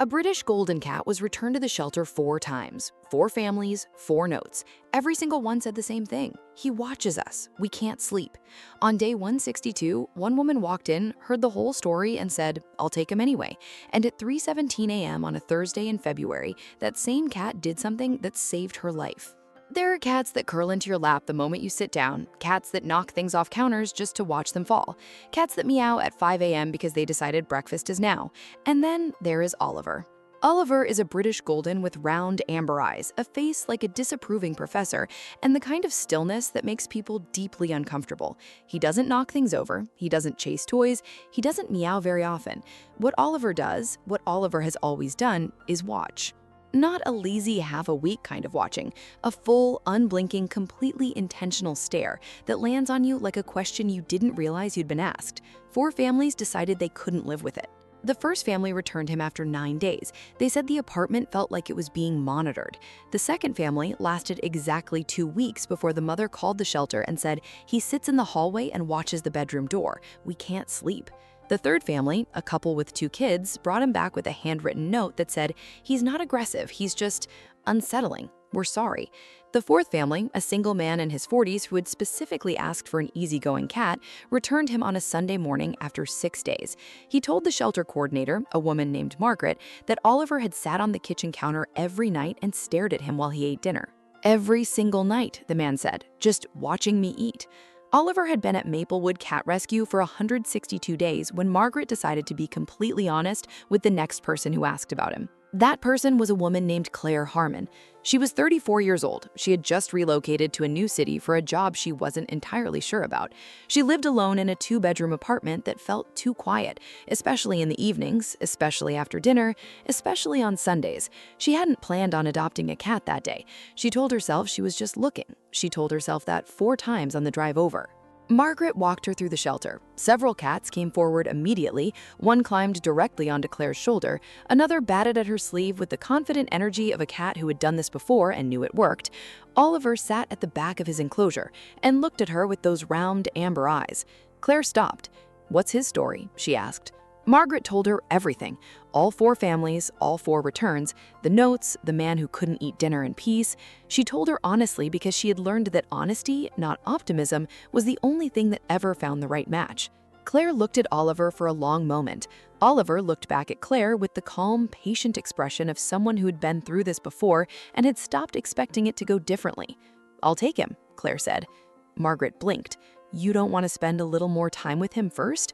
A British golden cat was returned to the shelter 4 times. 4 families, 4 notes. Every single one said the same thing. He watches us. We can't sleep. On day 162, one woman walked in, heard the whole story, and said, "I'll take him anyway." And at 3:17 a.m. on a Thursday in February, that same cat did something that saved her life. There are cats that curl into your lap the moment you sit down, cats that knock things off counters just to watch them fall, cats that meow at 5 a.m. because they decided breakfast is now. And then there is Oliver. Oliver is a British golden with round amber eyes, a face like a disapproving professor, and the kind of stillness that makes people deeply uncomfortable. He doesn't knock things over, he doesn't chase toys, he doesn't meow very often. What Oliver does, what Oliver has always done, is watch. Not a lazy half-a-week kind of watching, a full, unblinking, completely intentional stare that lands on you like a question you didn't realize you'd been asked. 4 families decided they couldn't live with it. The first family returned him after 9 days. They said the apartment felt like it was being monitored. The second family lasted exactly 2 weeks before the mother called the shelter and said, "He sits in the hallway and watches the bedroom door. We can't sleep." The third family, a couple with 2 kids, brought him back with a handwritten note that said, "He's not aggressive, he's just unsettling. We're sorry." The fourth family, a single man in his 40s who had specifically asked for an easygoing cat, returned him on a Sunday morning after 6 days. He told the shelter coordinator, a woman named Margaret, that Oliver had sat on the kitchen counter every night and stared at him while he ate dinner. "Every single night," the man said, "just watching me eat." Oliver had been at Maplewood Cat Rescue for 162 days when Margaret decided to be completely honest with the next person who asked about him. That person was a woman named Claire Harmon. She was 34 years old. She had just relocated to a new city for a job she wasn't entirely sure about. She lived alone in a 2-bedroom apartment that felt too quiet, especially in the evenings, especially after dinner, especially on Sundays. She hadn't planned on adopting a cat that day. She told herself she was just looking. She told herself that 4 times on the drive over. Margaret walked her through the shelter. Several cats came forward immediately. One climbed directly onto Claire's shoulder. Another batted at her sleeve with the confident energy of a cat who had done this before and knew it worked. Oliver sat at the back of his enclosure and looked at her with those round amber eyes. Claire stopped. "What's his story?" she asked. Margaret told her everything. All 4 families, all 4 returns, the notes, the man who couldn't eat dinner in peace. She told her honestly because she had learned that honesty, not optimism, was the only thing that ever found the right match. Claire looked at Oliver for a long moment. Oliver looked back at Claire with the calm, patient expression of someone who'd been through this before and had stopped expecting it to go differently. "I'll take him," Claire said. Margaret blinked. "You don't want to spend a little more time with him first?"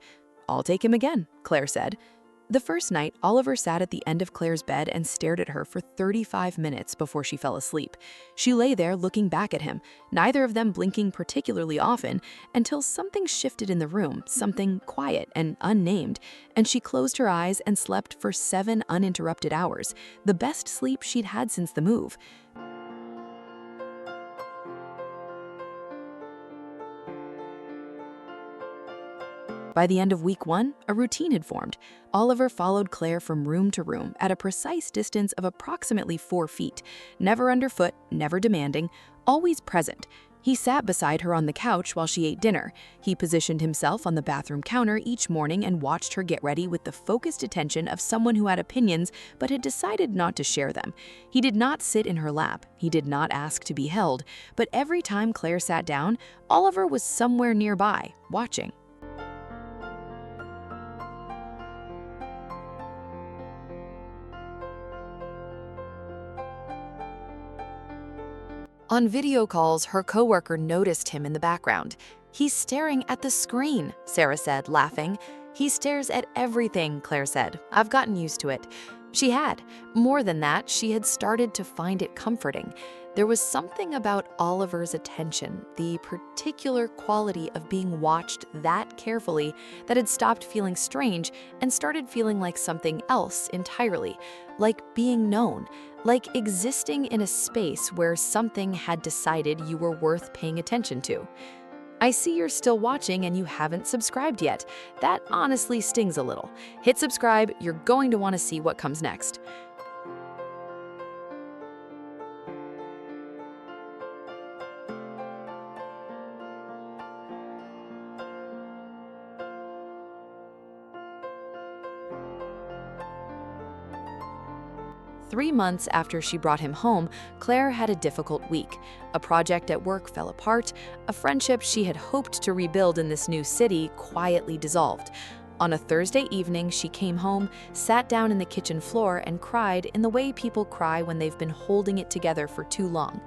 "I'll take him again," Claire said. The first night, Oliver sat at the end of Claire's bed and stared at her for 35 minutes before she fell asleep. She lay there looking back at him, neither of them blinking particularly often, until something shifted in the room, something quiet and unnamed, and she closed her eyes and slept for 7 uninterrupted hours, the best sleep she'd had since the move. By the end of week 1, a routine had formed. Oliver followed Claire from room to room at a precise distance of approximately 4 feet, never underfoot, never demanding, always present. He sat beside her on the couch while she ate dinner. He positioned himself on the bathroom counter each morning and watched her get ready with the focused attention of someone who had opinions but had decided not to share them. He did not sit in her lap. He did not ask to be held. But every time Claire sat down, Oliver was somewhere nearby, watching. On video calls, her coworker noticed him in the background. "He's staring at the screen," Sarah said, laughing. "He stares at everything," Claire said. "I've gotten used to it." She had. More than that, she had started to find it comforting. There was something about Oliver's attention, the particular quality of being watched that carefully, that had stopped feeling strange and started feeling like something else entirely, like being known, like existing in a space where something had decided you were worth paying attention to. I see you're still watching and you haven't subscribed yet. That honestly stings a little. Hit subscribe, you're going to want to see what comes next. 3 months after she brought him home, Claire had a difficult week. A project at work fell apart. A friendship she had hoped to rebuild in this new city quietly dissolved. On a Thursday evening, she came home, sat down in the kitchen floor, and cried in the way people cry when they've been holding it together for too long.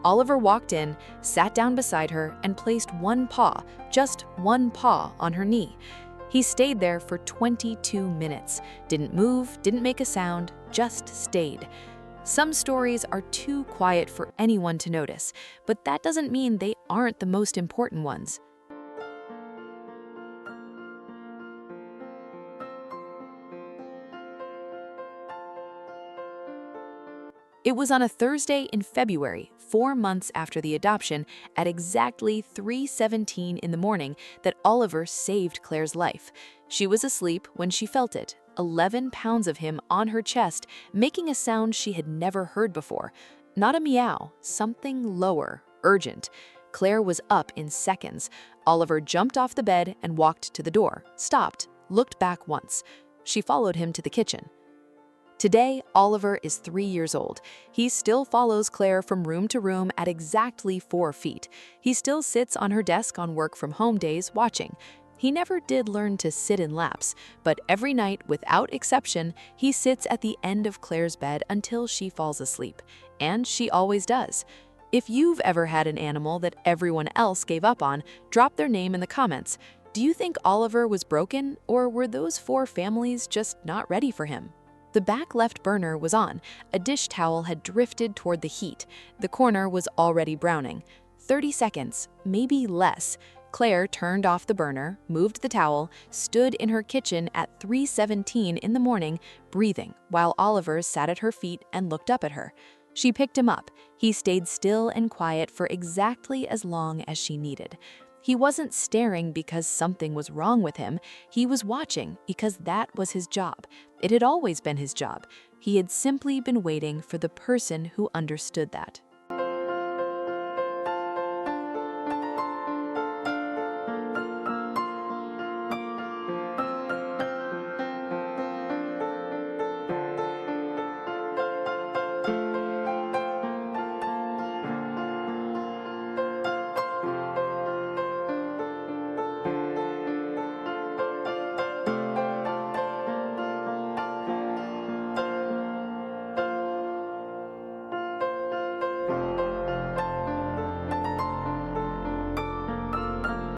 Oliver walked in, sat down beside her, and placed one paw, just one paw, on her knee. He stayed there for 22 minutes, didn't move, didn't make a sound, just stayed. Some stories are too quiet for anyone to notice, but that doesn't mean they aren't the most important ones. It was on a Thursday in February, 4 months after the adoption, at exactly 3:17 in the morning, that Oliver saved Claire's life. She was asleep when she felt it, 11 pounds of him on her chest, making a sound she had never heard before. Not a meow, something lower, urgent. Claire was up in seconds. Oliver jumped off the bed and walked to the door, stopped, looked back once. She followed him to the kitchen. Today, Oliver is 3 years old. He still follows Claire from room to room at exactly 4 feet. He still sits on her desk on work-from-home days watching. He never did learn to sit in laps, but every night, without exception, he sits at the end of Claire's bed until she falls asleep. And she always does. If you've ever had an animal that everyone else gave up on, drop their name in the comments. Do you think Oliver was broken, or were those 4 families just not ready for him? The back left burner was on. A dish towel had drifted toward the heat. The corner was already browning. 30 seconds, maybe less. Claire turned off the burner, moved the towel, stood in her kitchen at 3:17 in the morning, breathing, while Oliver sat at her feet and looked up at her. She picked him up. He stayed still and quiet for exactly as long as she needed. He wasn't staring because something was wrong with him. He was watching because that was his job. It had always been his job. He had simply been waiting for the person who understood that.